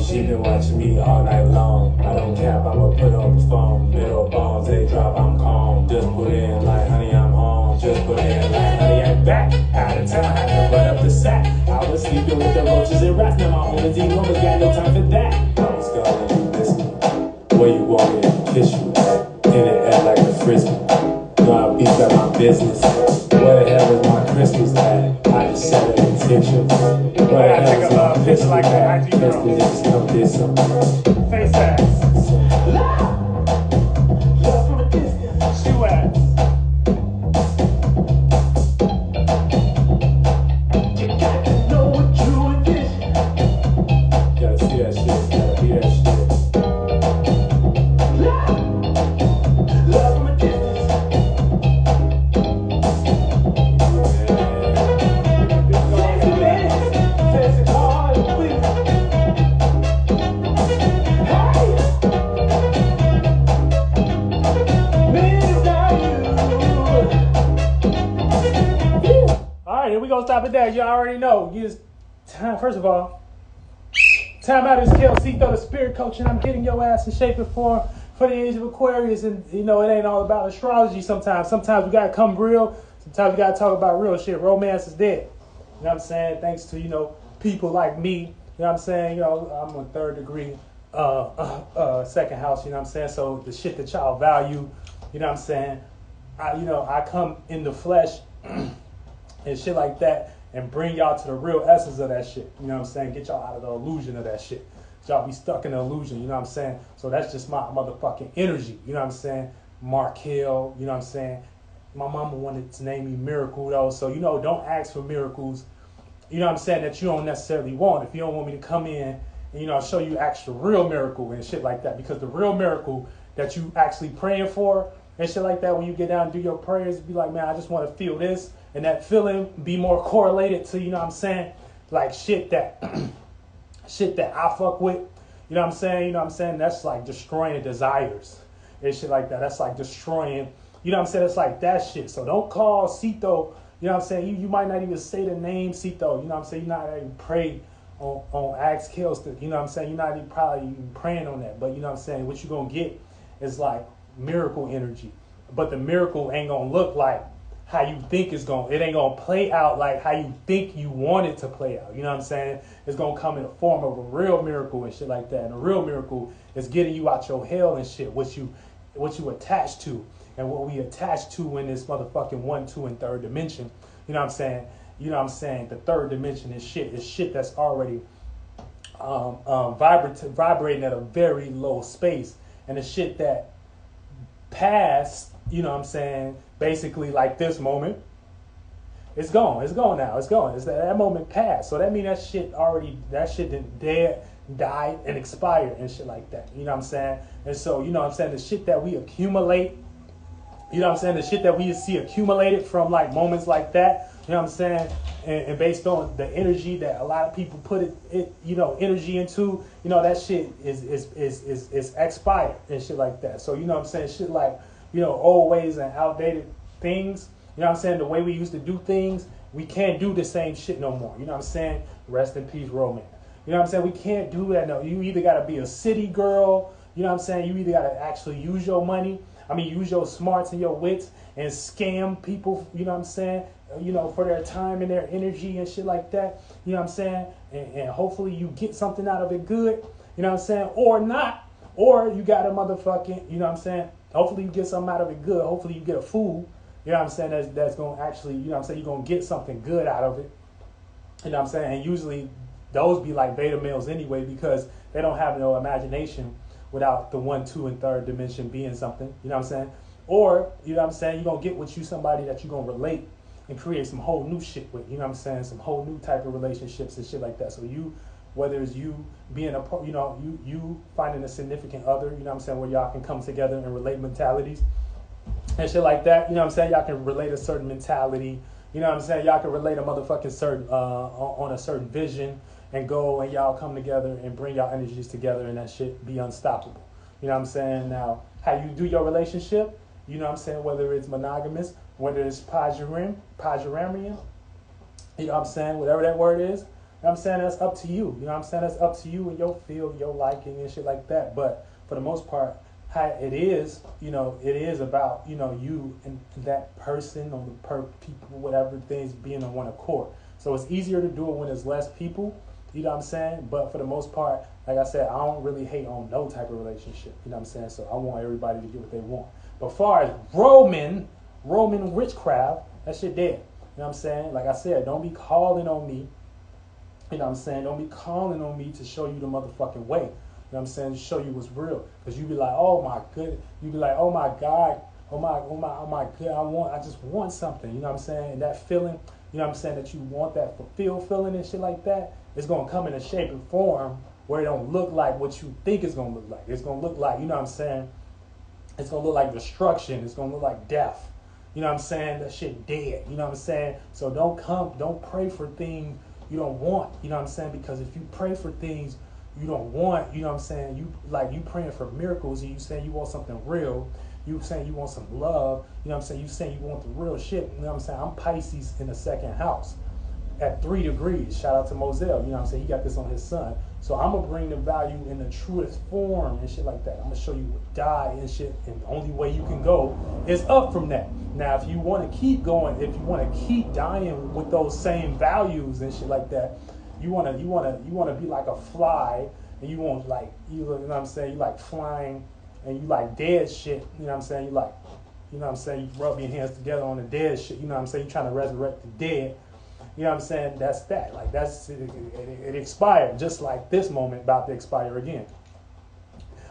She been watching me all night long. I don't cap, I'ma put on the phone. Middle bombs, they drop, I'm calm. Just put in like, honey, I'm home. Just put in like, honey, I'm back. Out of town, had to run up the sack. I was sleeping with the roaches and rats. Now my homies ain't numbers, got no time for that. I was gonna let you miss me. Where you want me to kiss you? In the air like a frisbee. No, I beef at my business. Where the hell is my Christmas at? I just set it in picture. Where the hell is my picture like that? Just to just come get some face ass. Love from a distance. Shoe ass. You got to know what you envision. Gotta see that shit. Gotta be that shit. Love from a distance. Alright, we're gonna stop it there. You already know. It's time, first of all, time out is KLC, throw the spirit coach, and I'm getting your ass in shape and form for the age of Aquarius. And you know, it ain't all about astrology sometimes. Sometimes we gotta come real. Sometimes we gotta talk about real shit. Romance is dead. You know what I'm saying? Thanks to, you know, people like me. You know what I'm saying? You know, I'm a third degree second house, you know what I'm saying? So the shit that y'all value, you know what I'm saying? I come in the flesh and shit like that and bring y'all to the real essence of that shit. You know what I'm saying? Get y'all out of the illusion of that shit. Y'all be stuck in the illusion, you know what I'm saying? So that's just my motherfucking energy, you know what I'm saying? Mark Hill, you know what I'm saying? My mama wanted to name me Miracle though, so you know, don't ask for miracles, you know what I'm saying, that you don't necessarily want. If you don't want me to come in and, you know, show you actual real miracle and shit like that, because the real miracle that you actually praying for and shit like that, when you get down and do your prayers, be like, man, I just want to feel this, and that feeling be more correlated to, you know what I'm saying, like shit that shit that I fuck with, you know what I'm saying, you know what I'm saying, that's like destroying desires and shit like that. That's like destroying, you know what I'm saying, it's like that shit. So don't call Cito, you know what I'm saying, you might not even say the name Cito, you know what I'm saying, you're not even pray on Axe Kills, you know what I'm saying, you're not even probably even praying on that, but you know what I'm saying, what you're gonna get is like miracle energy, but the miracle ain't gonna look like how you think it's going. It ain't gonna play out like how you think you want it to play out. You know what I'm saying? It's gonna come in the form of a real miracle and shit like that. And a real miracle is getting you out your hell and shit. What you attach to, and what we attach to in this motherfucking 1, 2, and third dimension. You know what I'm saying? You know what I'm saying? The third dimension is shit that's already vibrating at a very low space, and the shit that passed, you know what I'm saying, basically like this moment, it's gone now, it's gone, that moment passed, so that means that shit didn't dead, died, and expired and shit like that, you know what I'm saying. And so, you know what I'm saying, the shit that we accumulate, you know what I'm saying, the shit that we see accumulated from like moments like that, you know what I'm saying, and based on the energy that a lot of people put it you know, energy into, you know, that shit is expired and shit like that. So, you know what I'm saying, shit like, you know, old ways and outdated things, you know what I'm saying, the way we used to do things, we can't do the same shit no more, you know what I'm saying. Rest in peace, Roman. You know what I'm saying, we can't do that no. You either got to be a city girl, you know what I'm saying, you either got to actually use your money, use your smarts and your wits and scam people, you know what I'm saying, you know, for their time and their energy and shit like that, you know what I'm saying, and hopefully you get something out of it good, you know what I'm saying, or not, or you got a motherfucking, you know what I'm saying, hopefully you get something out of it good, hopefully you get a food, you know what I'm saying, that's going to actually, you know what I'm saying, you're going to get something good out of it, you know what I'm saying, and usually those be like beta males anyway, because they don't have no imagination without the 1, 2, and third dimension being something, you know what I'm saying, or, you know what I'm saying, you're going to get with you somebody that you're going to relate and create some whole new shit with, you know what I'm saying, some whole new type of relationships and shit like that. So you, whether it's you being you know, you finding a significant other, you know what I'm saying, where y'all can come together and relate mentalities and shit like that, you know what I'm saying, y'all can relate a certain mentality, you know what I'm saying, y'all can relate a motherfucking certain, on a certain vision, and go and y'all come together and bring y'all energies together, and that shit be unstoppable. You know what I'm saying? Now, how you do your relationship, you know what I'm saying, whether it's monogamous, whether it's polyamorous, you know what I'm saying, whatever that word is, what I'm saying? That's up to you. You know what I'm saying? That's up to you and your feel, your liking and shit like that. But for the most part, how it is, it is about, you and that person or the people, whatever things being on one accord. So it's easier to do it when there's less people, you know what I'm saying? But for the most part, like I said, I don't really hate on no type of relationship, you know what I'm saying? So I want everybody to get what they want. But as far as Roman witchcraft, that shit dead. You know what I'm saying? Like I said, don't be calling on me. You know what I'm saying? Don't be calling on me to show you the motherfucking way. You know what I'm saying? To show you what's real. Because you be like, oh my good. You be like, oh my God. Oh my good. I just want something. You know what I'm saying? And that feeling, you know what I'm saying, that you want that fulfilled feeling and shit like that, it's going to come in a shape and form where it don't look like what you think it's going to look like. It's going to look like, you know what I'm saying? It's going to look like destruction. It's going to look like death. You know what I'm saying? That shit dead. You know what I'm saying? So don't pray for things you don't want. You know what I'm saying? Because if you pray for things you don't want, you know what I'm saying? You praying for miracles and you saying you want something real. You saying you want some love. You know what I'm saying? You saying you want the real shit. You know what I'm saying? I'm Pisces in the second house at 3 degrees. Shout out to Moselle. You know what I'm saying? He got this on his son. So I'm going to bring the value in the truest form and shit like that. I'm going to show you what die and shit. And the only way you can go is up from that. Now, if you want to keep going, if you want to keep dying with those same values and shit like that, you want to be like a fly, and you want you know what I'm saying? You like flying and you like dead shit. You know what I'm saying? You like, you know what I'm saying? You rub your hands together on the dead shit. You know what I'm saying? You're trying to resurrect the dead. You know what I'm saying? That's that. Like it expired, just like this moment about to expire again.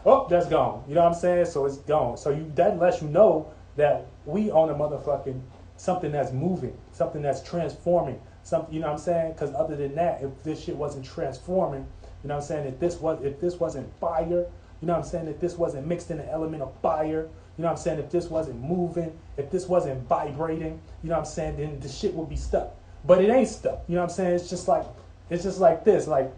Oh, that's gone. You know what I'm saying? So it's gone. So that lets you know that we own a motherfucking something that's moving, something that's transforming, something. You know what I'm saying? Because other than that, if this shit wasn't transforming, you know what I'm saying? If this wasn't fire, you know what I'm saying? If this wasn't mixed in an element of fire, you know what I'm saying? If this wasn't moving, if this wasn't vibrating, you know what I'm saying? Then the shit would be stuck. But it ain't stuck. You know what I'm saying? It's just like this. Like,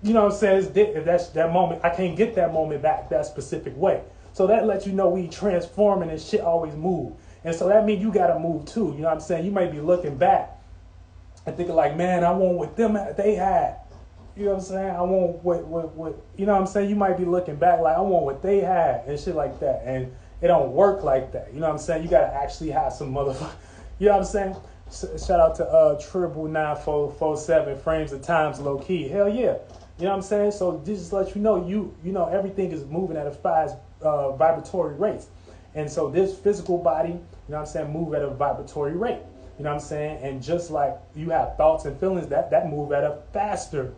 you know what I'm saying? If that's that moment, I can't get that moment back that specific way. So that lets you know we transforming and shit always move. And so that means you got to move too. You know what I'm saying? You might be looking back and thinking like, man, I want what they had. You know what I'm saying? I want what you know what I'm saying? You might be looking back like, I want what they had and shit like that. And it don't work like that. You know what I'm saying? You got to actually have some motherfucker. You know what I'm saying? Shout out to 99447 frames of times low key. Hell yeah. You know what I'm saying? So this just lets you know you know everything is moving at a fast vibratory rate. And so this physical body, you know what I'm saying, move at a vibratory rate. You know what I'm saying? And just like you have thoughts and feelings that move at a faster,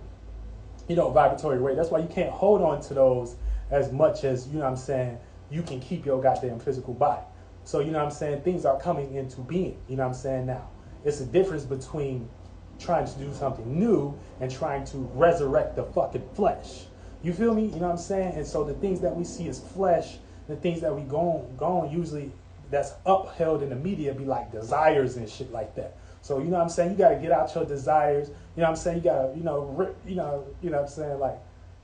vibratory rate. That's why you can't hold on to those as much as, you know what I'm saying, you can keep your goddamn physical body. So, you know what I'm saying, things are coming into being. You know what I'm saying? Now, it's a difference between trying to do something new and trying to resurrect the fucking flesh. You feel me? You know what I'm saying? And so the things that we see as flesh, the things that we go on usually that's upheld in the media be like desires and shit like that. So, you know what I'm saying? You got to get out your desires. You know what I'm saying? You got to, rip, you know what I'm saying? Like,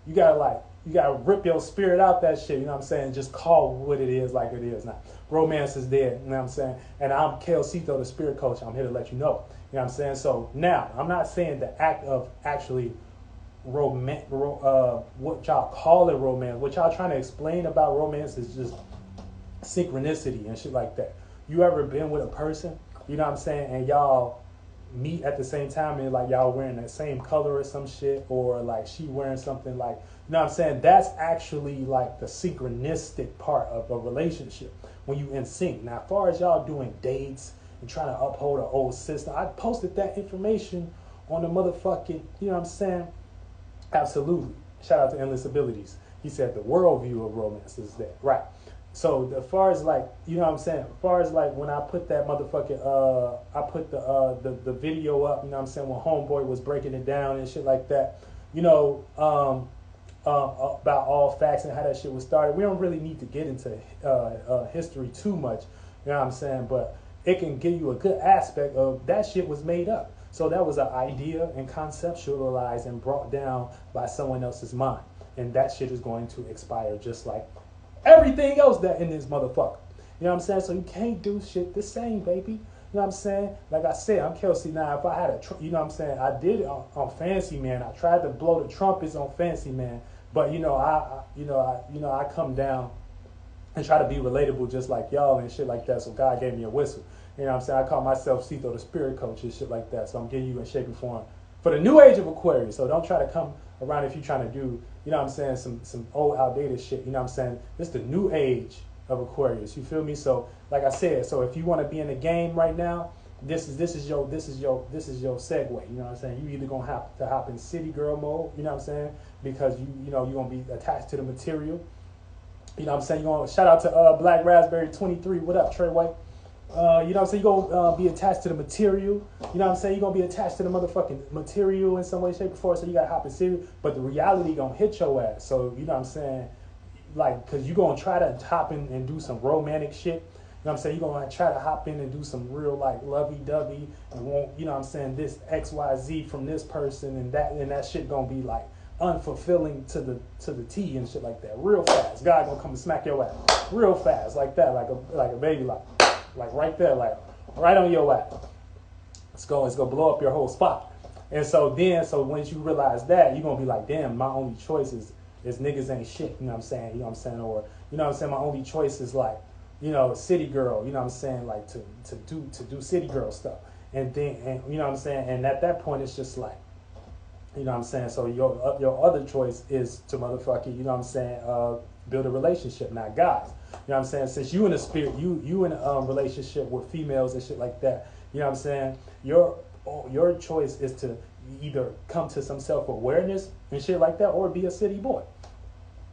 you got to rip your spirit out that shit. You know what I'm saying? Just call what it is like it is now. Romance is dead. You know what I'm saying? And I'm Kelsito, the spirit coach. I'm here to let you know. You know what I'm saying? So now, I'm not saying the act of actually what y'all call it romance. What y'all trying to explain about romance is just synchronicity and shit like that. You ever been with a person, you know what I'm saying, and y'all meet at the same time and like y'all wearing the same color or some shit, or like she wearing something like, you know what I'm saying? That's actually like the synchronistic part of a relationship when you in sync. Now, as far as y'all doing dates and trying to uphold an old system, I posted that information on the motherfucking, you know what I'm saying? Absolutely. Shout out to Endless Abilities. He said the worldview of romance is that. Right. So as far as like, you know what I'm saying? As far as like when I put that motherfucking, I put the video up, you know what I'm saying? When Homeboy was breaking it down and shit like that, about all facts and how that shit was started. We don't really need to get into history too much, you know what I'm saying? But it can give you a good aspect of that shit was made up. So that was an idea and conceptualized and brought down by someone else's mind. And that shit is going to expire just like everything else that in this motherfucker. You know what I'm saying? So you can't do shit the same, baby. know what I'm saying? Like I said, I'm Kelsey now. If I had you know what I'm saying? I did it on Fancy Man. I tried to blow the trumpets on Fancy Man, but I come down and try to be relatable just like y'all and shit like that. So God gave me a whistle. You know what I'm saying? I call myself Cito the Spirit Coach and shit like that. So I'm getting you in shape and form for the new age of Aquarius. So don't try to come around if you're trying to do, you know what I'm saying, some old outdated shit. You know what I'm saying? This is the new age of Aquarius. You feel me? So like I said, so if you want to be in the game right now, this is your segue. You know what I'm saying? You either gonna have to hop in city girl mode, you know what I'm saying? Because you're gonna be attached to the material. You know what I'm saying? You're gonna shout out to Black Raspberry 23. What up, Trey White? You know what I'm saying? You're going to be attached to the material. You know what I'm saying? You're going to be attached to the motherfucking material in some way, shape, or form. So you got to hop in serious. But the reality going to hit your ass. So, you know what I'm saying? Like, because you're going to try to hop in and do some romantic shit. You know what I'm saying? You're going to try to hop in and do some real, like, lovey-dovey. And want, you know what I'm saying, this XYZ from this person. And that shit going to be, like, unfulfilling to the T and shit like that. Real fast. God going to come and smack your ass. Real fast. Like that. Like a baby, like right there, like right on your ass. It's gonna blow up your whole spot. And so once you realize that, you're gonna be like, damn, my only choice is niggas ain't shit, you know what I'm saying? You know what I'm saying? Or, you know what I'm saying, my only choice is like, you know, city girl, you know what I'm saying, like to do city girl stuff. And you know what I'm saying? And at that point it's just like, you know what I'm saying? So your other choice is to motherfucking, you know what I'm saying, build a relationship. Now guys, you know what I'm saying? Since you in a spirit, you in a relationship with females and shit like that, you know what I'm saying? Your choice is to either come to some self-awareness and shit like that, or be a city boy.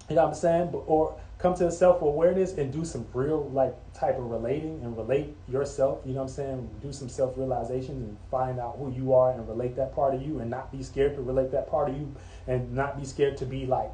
You know what I'm saying? Or come to self-awareness and do some real like type of relating and relate yourself. You know what I'm saying? Do some self-realization and find out who you are and relate that part of you, and not be scared to relate that part of you, and not be scared to be like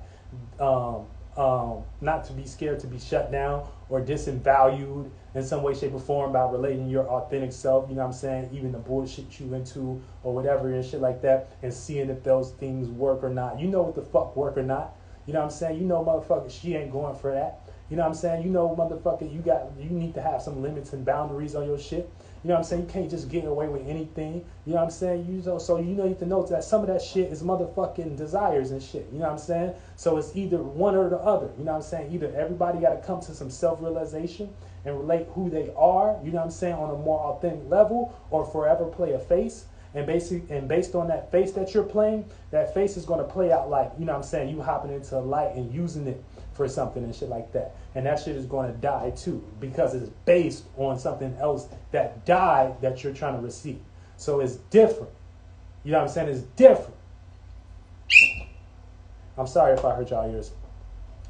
not to be scared to be shut down or disvalued in some way, shape, or form by relating your authentic self, you know what I'm saying, even the bullshit you into or whatever and shit like that, and seeing if those things work or not. You know what the fuck work or not. You know what I'm saying? You know, motherfucker, she ain't going for that. You know what I'm saying? You know, motherfucker, you need to have some limits and boundaries on your shit. You know what I'm saying? You can't just get away with anything. You know what I'm saying? So you need to know that some of that shit is motherfucking desires and shit. You know what I'm saying? So it's either one or the other. You know what I'm saying? Either everybody got to come to some self-realization and relate who they are, you know what I'm saying, on a more authentic level, or forever play a face. And based on that face that you're playing, that face is going to play out like, you know what I'm saying, you hopping into a light and using it for something and shit like that. And that shit is going to die too, because it's based on something else that died that you're trying to receive. So it's different. You know what I'm saying? It's different. I'm sorry if I hurt y'all ears.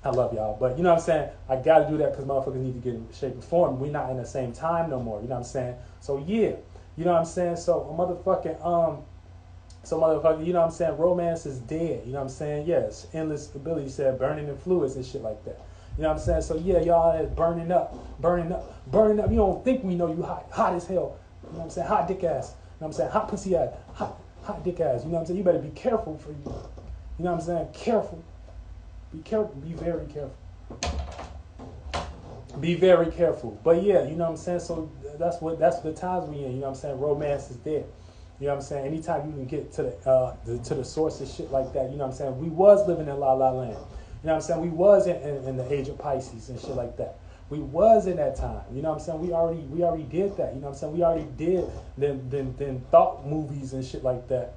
I love y'all. But you know what I'm saying? I got to do that because motherfuckers need to get in shape and form. We're not in the same time no more. You know what I'm saying? So yeah. You know what I'm saying? So you know what I'm saying? Romance is dead. You know what I'm saying? Yes. Endless ability, said burning in fluids and shit like that. You know what I'm saying? So yeah, y'all is burning up. You don't think we know you hot as hell. You know what I'm saying? Hot dick ass. You know what I'm saying? Hot pussy ass. Hot dick ass. You know what I'm saying? You better be careful for you. You know what I'm saying? Careful. Be careful. Be very careful. Be very careful. But yeah, you know what I'm saying? So that's the times we in. You know what I'm saying? Romance is dead. You know what I'm saying? Anytime you can get to the source of shit like that, you know what I'm saying? We was living in La La Land. You know what I'm saying? We was in the age of Pisces and shit like that. We was in that time. You know what I'm saying? We already did that. You know what I'm saying? We already did then thought movies and shit like that.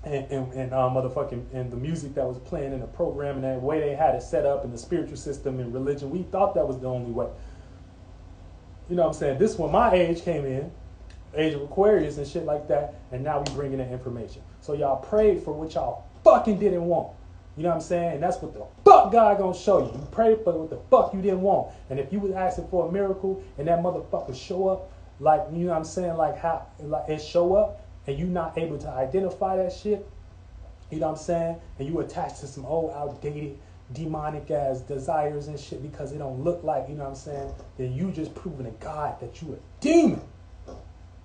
And motherfucking and the music that was playing in the program and the way they had it set up and the spiritual system and religion, we thought that was the only way. You know what I'm saying? This when my age came in, age of Aquarius and shit like that, and now we bringing in information. So y'all prayed for what y'all fucking didn't want. You know what I'm saying? And that's what the fuck God gonna show you. You prayed for what the fuck you didn't want. And if you was asking for a miracle and that motherfucker show up, like, you know what I'm saying, like how like it show up, and you not able to identify that shit, you know what I'm saying? And you attached to some old outdated demonic ass desires and shit because it don't look like, you know what I'm saying, then you just proving to God that you a demon.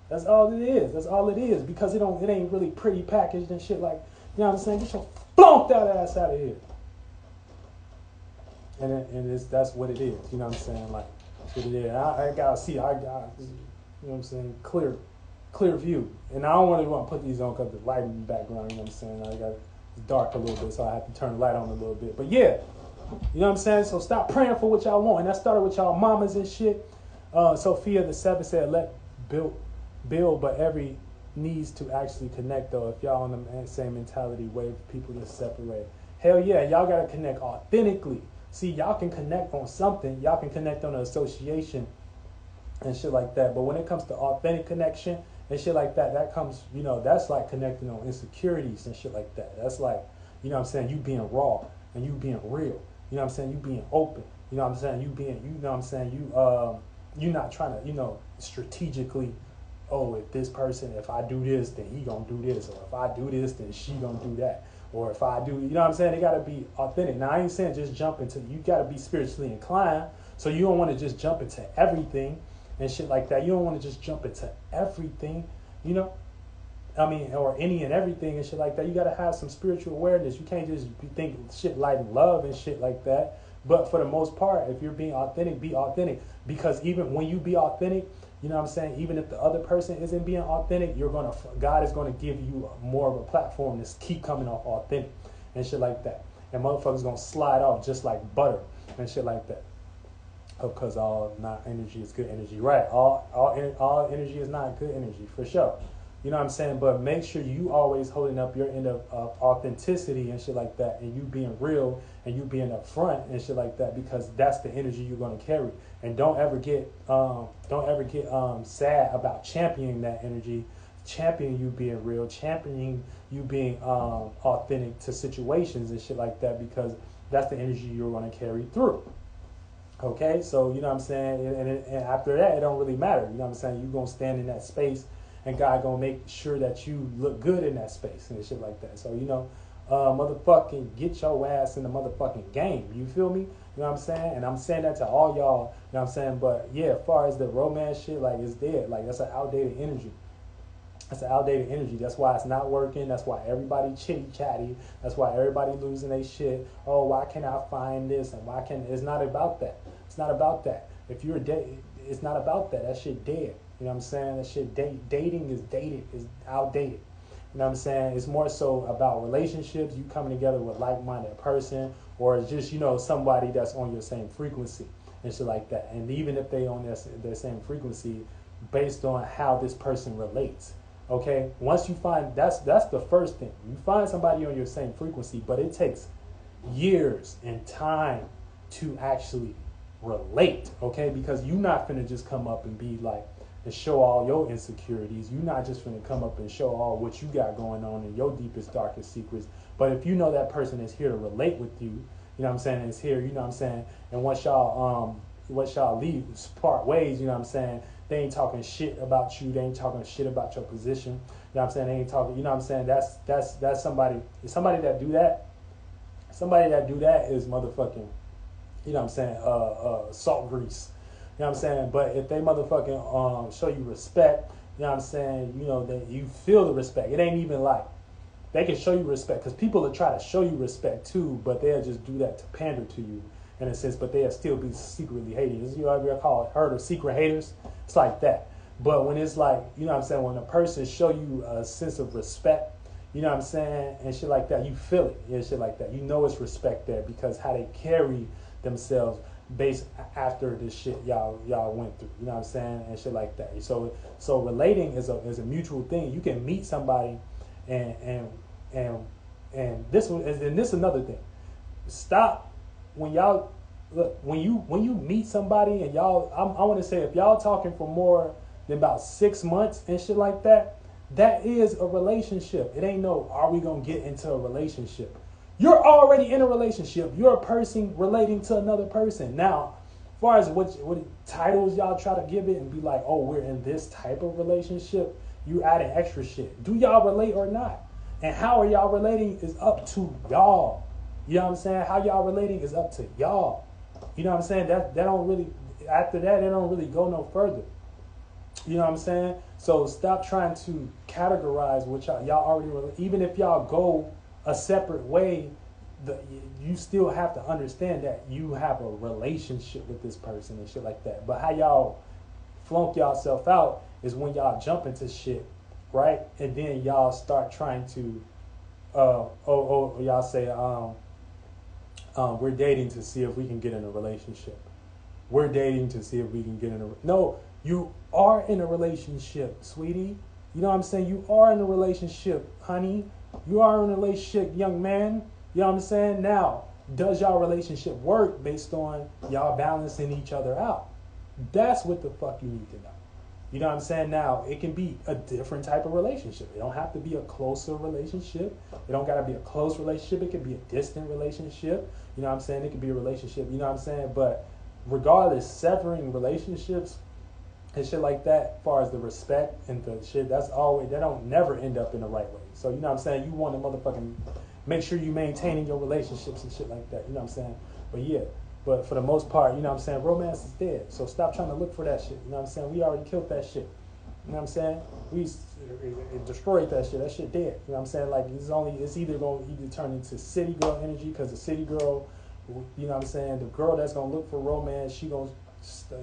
That's all it is. That's all it is. Because it ain't really pretty packaged and shit like, you know what I'm saying? Get your flunked out ass out of here. And that's what it is. You know what I'm saying? Like, that's what it is. I gotta see. You know what I'm saying? Clear view. And I don't really want to put these on because the light in the background, you know what I'm saying? I got it's dark a little bit, so I have to turn the light on a little bit. But yeah, you know what I'm saying? So stop praying for what y'all want. And that started with y'all mamas and shit. Sophia the 7th said, let build, but every needs to actually connect though. If y'all on the same mentality, wave people to separate. Hell yeah, y'all gotta connect authentically. See, y'all can connect on something. Y'all can connect on an association and shit like that. But when it comes to authentic connection and shit like that, that comes, you know, that's like connecting on insecurities and shit like that. That's like, you know what I'm saying, you being raw and you being real. You know what I'm saying, you being open. You know what I'm saying, you being, you know what I'm saying, you not trying to, you know, strategically, oh, if this person, if I do this, then he gonna do this, or if I do this, then she gonna do that, or if I do, you know what I'm saying, they gotta be authentic. Now I ain't saying just jump into, you gotta be spiritually inclined, so you don't want to just jump into everything and shit like that. You don't want to just jump into everything, you know, I mean, or any and everything and shit like that. You gotta have some spiritual awareness. You can't just be thinking shit like love and shit like that. But for the most part, if you're being authentic, be authentic, because even when you be authentic, you know what I'm saying, even if the other person isn't being authentic, God is gonna give you more of a platform to keep coming off authentic and shit like that. And motherfuckers gonna slide off just like butter and shit like that. Because all not energy is good energy, right? All energy is not good energy, for sure. You know what I'm saying? But make sure you always holding up your end of authenticity and shit like that, and you being real and you being upfront and shit like that, because that's the energy you're gonna carry. And don't ever get sad about championing that energy, championing you being real, championing you being authentic to situations and shit like that, because that's the energy you're gonna carry through. Okay, so you know what I'm saying, and after that, it don't really matter. You know what I'm saying? You're gonna stand in that space, and God gonna make sure that you look good in that space and shit like that. So you know, motherfucking get your ass in the motherfucking game. You feel me? You know what I'm saying? And I'm saying that to all y'all. You know what I'm saying? But yeah, as far as the romance shit, like it's dead. Like that's an outdated energy. That's an outdated energy. That's why it's not working. That's why everybody chitty chatty. That's why everybody losing their shit. Oh, why can't I find this? And why can't? It's not about that. It's not about that. If you're dead, it's not about that. That shit dead. You know what I'm saying? That shit dating is dated. Is outdated. You know what I'm saying? It's more so about relationships. You coming together with like-minded person, or it's just, you know, somebody that's on your same frequency and shit like that. And even if they on their same frequency, based on how this person relates. Okay, once you find, that's the first thing. You find somebody on your same frequency, but it takes years and time to actually relate. Okay, because you're not finna just come up and be like and show all your insecurities. You're not just finna come up and show all what you got going on in your deepest, darkest secrets. But if you know that person is here to relate with you, you know what I'm saying, is here, you know what I'm saying, and once y'all leave, part ways, you know what I'm saying, they ain't talking shit about you. They ain't talking shit about your position. You know what I'm saying? They ain't talking, you know what I'm saying? That's somebody that do that. Somebody that do that is motherfucking, you know what I'm saying, salt grease. You know what I'm saying? But if they motherfucking show you respect, you know what I'm saying, you know, that you feel the respect. It ain't even like they can show you respect, because people will try to show you respect too, but they'll just do that to pander to you in a sense, but they'll still be secretly hating. You ever heard of secret haters? It's like that. But when it's like, you know what I'm saying, when a person show you a sense of respect, you know what I'm saying, and shit like that, you feel it and shit like that. You know it's respect there, because how they carry themselves based after the shit y'all went through. You know what I'm saying, and shit like that. So relating is a mutual thing. You can meet somebody and this another thing. Stop. When y'all look, when you meet somebody and y'all, I want to say, if y'all talking for more than about 6 months and shit like that, that is a relationship. It ain't no, are we gonna get into a relationship? You're already in a relationship. You're a person relating to another person. Now, as far as what titles y'all try to give it and be like, oh, we're in this type of relationship, you adding extra shit. Do y'all relate or not? And how are y'all relating is up to y'all. You know what I'm saying? How y'all relating is up to y'all. You know what I'm saying? That don't really, after that, it don't really go no further. You know what I'm saying? So stop trying to categorize what y'all already, even if y'all go a separate way, you still have to understand that you have a relationship with this person and shit like that. But how y'all flunk yourself out is when y'all jump into shit, right? And then y'all start trying to, y'all say, we're dating to see if we can get in a relationship. We're dating to see if we can get in a... No, you are in a relationship, sweetie. You know what I'm saying? You are in a relationship, honey. You are in a relationship, young man. You know what I'm saying? Now, does y'all relationship work based on y'all balancing each other out? That's what the fuck you need to know. You know what I'm saying? Now, it can be a different type of relationship. It don't have to be a closer relationship. It don't got to be a close relationship. It could be a distant relationship. You know what I'm saying? It could be a relationship. You know what I'm saying? But regardless, severing relationships and shit like that, as far as the respect and the shit, that's always, that don't never end up in the right way. So, you know what I'm saying? You want to motherfucking make sure you maintaining your relationships and shit like that. You know what I'm saying? But yeah. But for the most part, you know what I'm saying, romance is dead. So stop trying to look for that shit. You know what I'm saying? We already killed that shit. You know what I'm saying? We destroyed that shit. That shit dead. You know what I'm saying? Like, it's either going to turn into city girl energy, because the city girl, you know what I'm saying, the girl that's going to look for romance, she going to,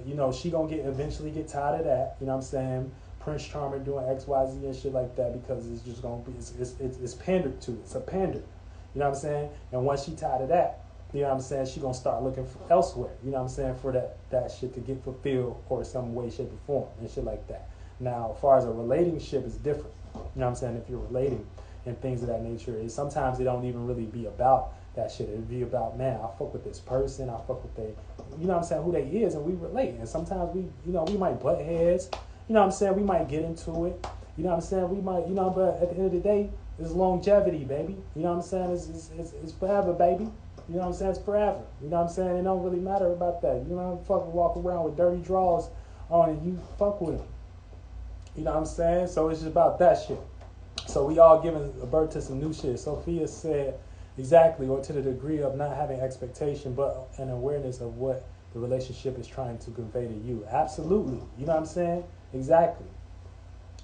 you know, she going to eventually get tired of that. You know what I'm saying? Prince Charmer doing X, Y, Z and shit like that, because it's just going to be, it's pandered to. It's a pander. You know what I'm saying? And once she tired of that, you know what I'm saying, she gonna start looking for elsewhere, you know what I'm saying, for that shit to get fulfilled or some way, shape, or form and shit like that. Now, as far as a relationship is different. You know what I'm saying? If you're relating and things of that nature, is sometimes it don't even really be about that shit. It'd be about, man, I fuck with this person, I fuck with you know what I'm saying, who they is, and we relate. And sometimes we, you know, we might butt heads, you know what I'm saying, we might get into it, you know what I'm saying, we might, you know, but at the end of the day, it's longevity, baby. You know what I'm saying? It's forever, baby. You know what I'm saying? It's forever. You know what I'm saying? It don't really matter about that. You don't fucking walk around with dirty drawers on and you fuck with them. You know what I'm saying? So it's just about that shit. So we all giving birth to some new shit. Sophia said exactly, or to the degree of not having expectation, but an awareness of what the relationship is trying to convey to you. Absolutely. You know what I'm saying? Exactly.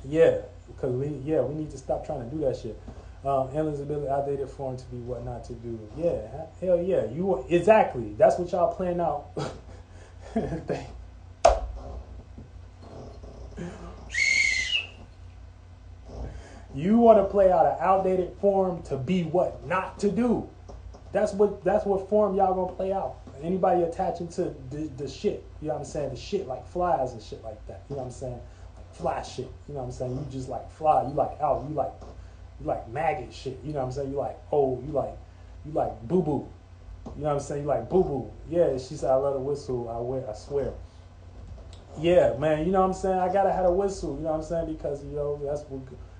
Yeah. Because we need to stop trying to do that shit. Endless ability, outdated form to be what not to do. Yeah, hell yeah. Exactly. That's what y'all playing out. You want to play out an outdated form to be what not to do. That's what form y'all gonna play out. Anybody attaching to the shit, you know what I'm saying? The shit like flies and shit like that. You know what I'm saying? Like fly shit. You know what I'm saying? You just like fly. You like out. You like maggot shit. You know what I'm saying? You like you like boo boo. You know what I'm saying? You like boo boo. Yeah, she said I love the whistle. I swear. Yeah, man. You know what I'm saying? I gotta have a whistle. You know what I'm saying? Because you know that's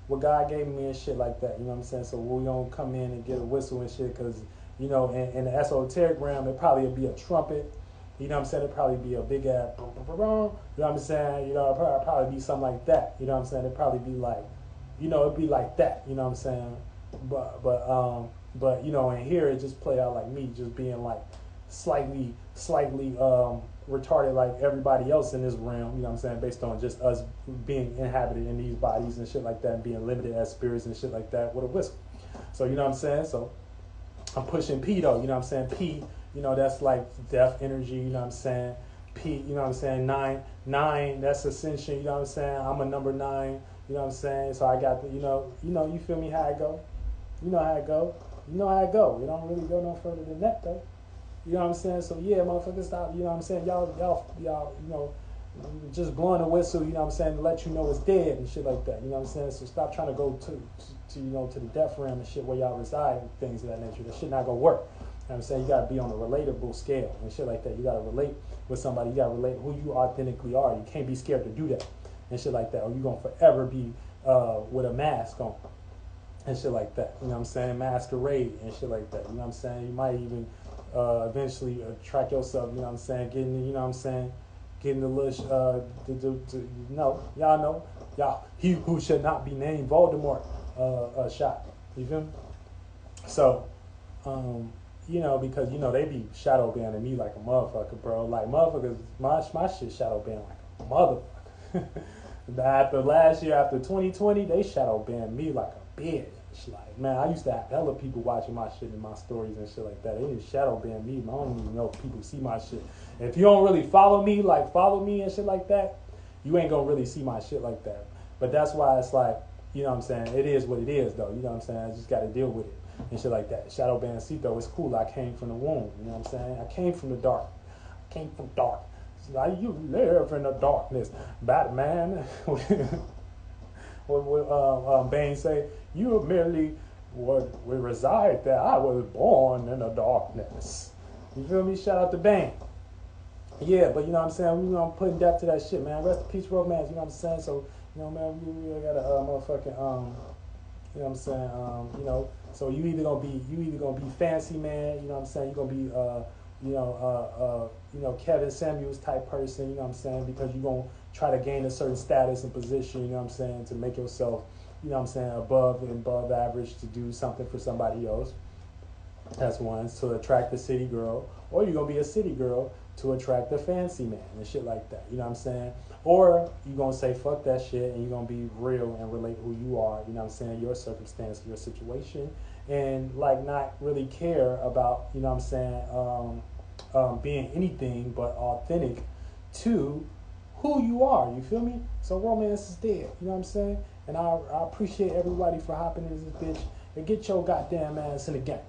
what God gave me and shit like that. You know what I'm saying? So we don't come in and get a whistle and shit because you know in the esoteric realm it probably would be a trumpet. You know what I'm saying? It'd probably be a big ass. You know what I'm saying? You know, it'd probably be something like that. You know what I'm saying? It'd probably be like. You know, it'd be like that, you know what I'm saying? But you know, and here it just play out like me just being like slightly retarded like everybody else in this realm, you know what I'm saying, based on just us being inhabited in these bodies and shit like that and being limited as spirits and shit like that with a whistle. So you know what I'm saying? So I'm pushing P though, you know what I'm saying? P, you know, that's like death energy, you know what I'm saying? P, you know what I'm saying? Nine, that's ascension, you know what I'm saying? I'm a number 9. You know what I'm saying? So I got the, you know, you feel me how I go. You know how I go. You know how I go. It don't really go no further than that though. You know what I'm saying? So yeah, motherfuckers, stop. You know what I'm saying? Y'all, you know, just blowing a whistle. You know what I'm saying? To let you know it's dead and shit like that. You know what I'm saying? So stop trying to go to you know to the death realm and shit where y'all reside and things of that nature. That shit not gonna work. You know what I'm saying? You gotta be on a relatable scale and shit like that. You gotta relate with somebody. You gotta relate who you authentically are. You can't be scared to do that and shit like that. Or you gonna forever be with a mask on and shit like that. You know what I'm saying? Masquerade and shit like that. You know what I'm saying? You might even eventually track yourself, you know what I'm saying? Getting, you know what I'm saying? Getting the little, y'all, he who should not be named Voldemort shot. You feel me? So, you know, because, you know, they be shadow banning me like a motherfucker, bro. Like, motherfuckers, my shit shadow banned like a motherfucker. After last year, after 2020, they shadow banned me like a bitch. Like, man, I used to have hella people watching my shit and my stories and shit like that. They didn't shadow ban me. I don't even know if people see my shit. And if you don't really follow me and shit like that, you ain't gonna really see my shit like that. But that's why it's like, you know what I'm saying, it is what it is though, you know what I'm saying, I just gotta deal with it and shit like that. Shadow Bandcito, it's cool, I came from the womb, you know what I'm saying, I came from the dark, I came from dark. It's like, you live in the darkness, Batman. What Bane say, you merely would reside there, I was born in the darkness. You feel me? Shout out to Bane. Yeah, but you know what I'm saying, we gonna put in depth to that shit, man. Rest in peace, romance, you know what I'm saying? So, you know, man, we got a motherfucking, you know what I'm saying, you know, so you either gonna be fancy man, you know what I'm saying, you gonna be, you know, Kevin Samuels type person, you know what I'm saying, because you gonna try to gain a certain status and position, you know what I'm saying, to make yourself, you know what I'm saying, above average to do something for somebody else. That's one, to attract the city girl, or you're gonna be a city girl to attract the fancy man and shit like that. You know what I'm saying? Or you're gonna say fuck that shit and you're gonna be real and relate who you are, you know what I'm saying, your circumstance, your situation, and like not really care about, you know what I'm saying, being anything but authentic to who you are, you feel me? So romance is dead, you know what I'm saying? And I appreciate everybody for hopping into this bitch and get your goddamn ass in the game.